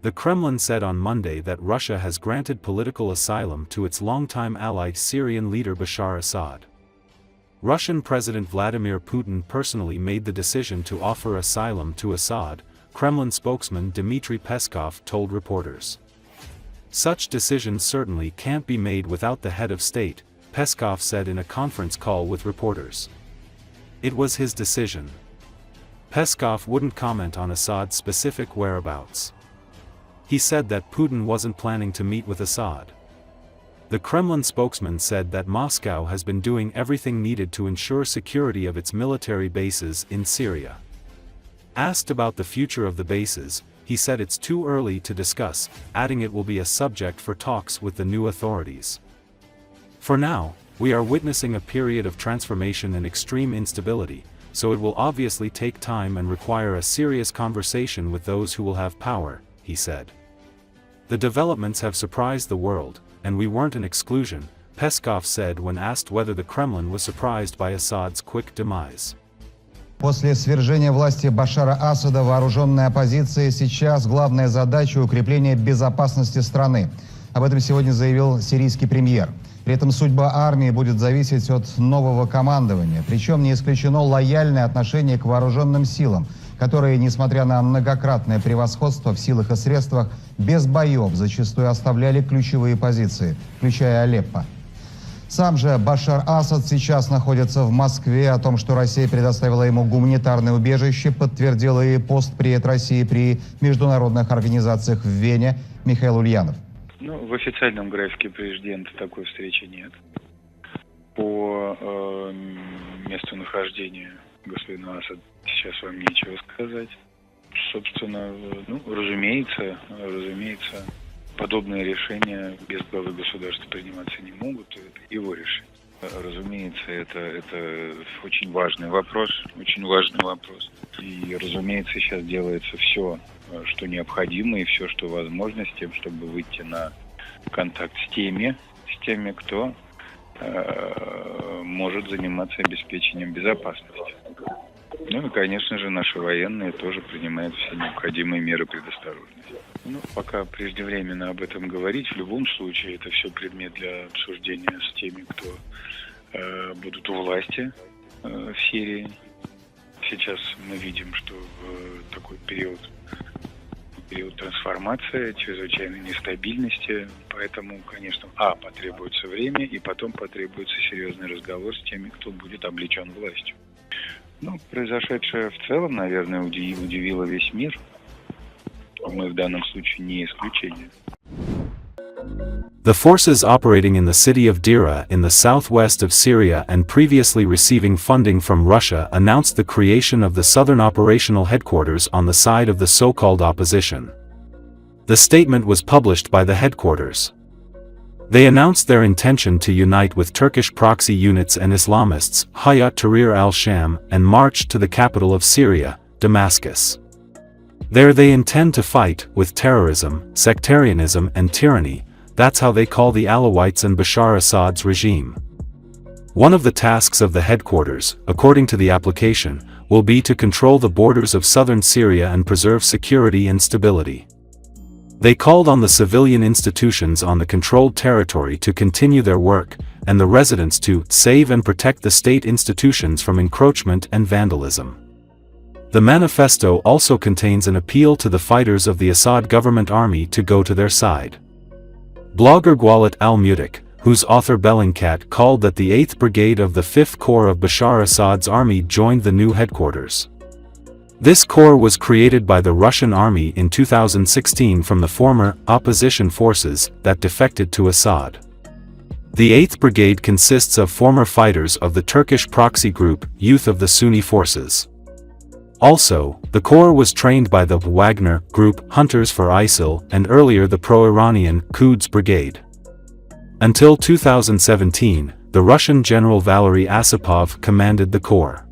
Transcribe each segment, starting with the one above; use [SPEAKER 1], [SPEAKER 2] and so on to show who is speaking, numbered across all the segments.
[SPEAKER 1] The Kremlin said on Monday that Russia has granted political asylum to its longtime ally Syrian leader Bashar Assad. Russian President Vladimir Putin personally made the decision to offer asylum to Assad, Kremlin spokesman Dmitry Peskov told reporters. Such decisions certainly can't be made without the head of state, Peskov said in a conference call with reporters. It was his decision. Peskov wouldn't comment on Assad's specific whereabouts. He said that Putin wasn't planning to meet with Assad. The Kremlin spokesman said that Moscow has been doing everything needed to ensure security of its military bases in Syria. Asked about the future of the bases, he said it's too early to discuss, adding it will be a subject for talks with the new authorities. For now, we are witnessing a period of transformation and extreme instability, so it will obviously take time and require a serious conversation with those who will have power, he said. The developments have surprised the world, and we weren't an exclusion, Peskov said when asked whether the Kremlin was surprised by Assad's quick demise.
[SPEAKER 2] После свержения власти Башара Асада вооруженной оппозиции сейчас главная задача укрепления безопасности страны. Об этом сегодня заявил сирийский премьер. При этом судьба армии будет зависеть от нового командования. Причем не исключено лояльное отношение к вооруженным силам, которые, несмотря на многократное превосходство в силах и средствах, без боев зачастую оставляли ключевые позиции, включая Алеппо. Сам же Башар Асад сейчас находится в Москве. О том, что Россия предоставила ему гуманитарное убежище, подтвердил и постпред России при международных организациях в Вене Михаил Ульянов.
[SPEAKER 3] В официальном графике президента такой встречи нет. По месту нахождения господина Асада сейчас вам нечего сказать. Собственно, разумеется, подобные решения без главы государства приниматься не могут, это его решение. Разумеется, это очень важный вопрос. И, разумеется, сейчас делается все, что необходимо, и все, что возможно, с тем, чтобы выйти на контакт с теми, кто может заниматься обеспечением безопасности. И, конечно же, наши военные тоже принимают все необходимые меры предосторожности. Пока преждевременно об этом говорить, в любом случае это все предмет для обсуждения с теми, кто будут у власти в Сирии. Сейчас мы видим, что в такой период трансформации, чрезвычайной нестабильности, поэтому, конечно, потребуется время, и потом потребуется серьезный разговор с теми, кто будет облечен властью. Произошедшее в целом, наверное, удивило весь мир. Мы в данном случае не исключение.
[SPEAKER 1] The forces operating in the city of Dera in the southwest of Syria and previously receiving funding from Russia announced the creation of the southern operational headquarters on the side of the so-called opposition. The statement was published by the headquarters. They announced their intention to unite with Turkish proxy units and Islamists, Hayat Tahrir al-Sham, and march to the capital of Syria, Damascus. There they intend to fight with terrorism, sectarianism and tyranny. That's how they call the Alawites and Bashar Assad's regime. One of the tasks of the headquarters, according to the application, will be to control the borders of southern Syria and preserve security and stability. They called on the civilian institutions on the controlled territory to continue their work, and the residents to save and protect the state institutions from encroachment and vandalism. The manifesto also contains an appeal to the fighters of the Assad government army to go to their side. Blogger Gwalit al-Mutik, whose author Bellingcat called that the 8th Brigade of the 5th Corps of Bashar Assad's army joined the new headquarters. This corps was created by the Russian army in 2016 from the former opposition forces that defected to Assad. The 8th Brigade consists of former fighters of the Turkish proxy group Youth of the Sunni Forces. Also, the corps was trained by the Wagner group Hunters for ISIL and earlier the pro-Iranian Quds Brigade. Until 2017, the Russian General Valery Osipov commanded the corps.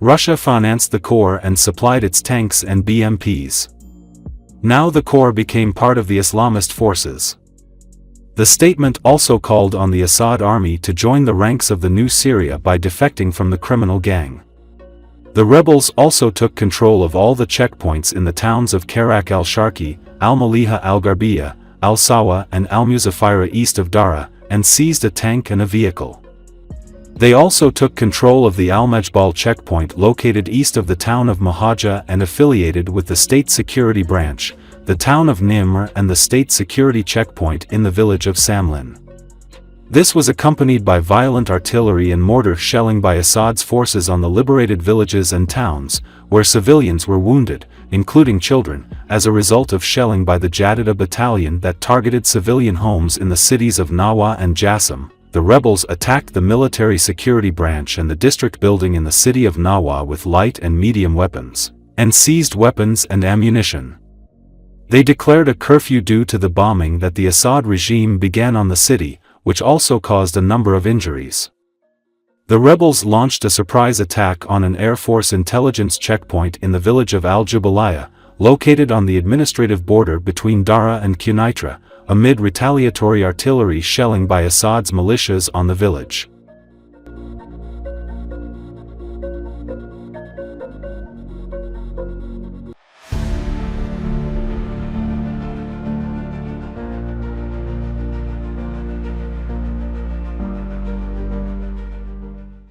[SPEAKER 1] Russia financed the corps and supplied its tanks and BMPs. Now the corps became part of the Islamist forces. The statement also called on the Assad army to join the ranks of the new Syria by defecting from the criminal gang. The rebels also took control of all the checkpoints in the towns of Karak al-Sharki, Al-Maliha al-Garbiya, Al-Sawa and Al-Muzaffira east of Dara, and seized a tank and a vehicle. They also took control of the Al-Majbal checkpoint located east of the town of Mohaja and affiliated with the state security branch, the town of Nimr and the state security checkpoint in the village of Samlin. This was accompanied by violent artillery and mortar shelling by Assad's forces on the liberated villages and towns, where civilians were wounded, including children, as a result of shelling by the Jadida battalion that targeted civilian homes in the cities of Nawa and Jassim. The rebels attacked the military security branch and the district building in the city of Nawa with light and medium weapons, and seized weapons and ammunition. They declared a curfew due to the bombing that the Assad regime began on the city, which also caused a number of injuries. The rebels launched a surprise attack on an Air Force intelligence checkpoint in the village of Al-Jubalaya, located on the administrative border between Dara and Quneitra, amid retaliatory artillery shelling by Assad's militias on the village.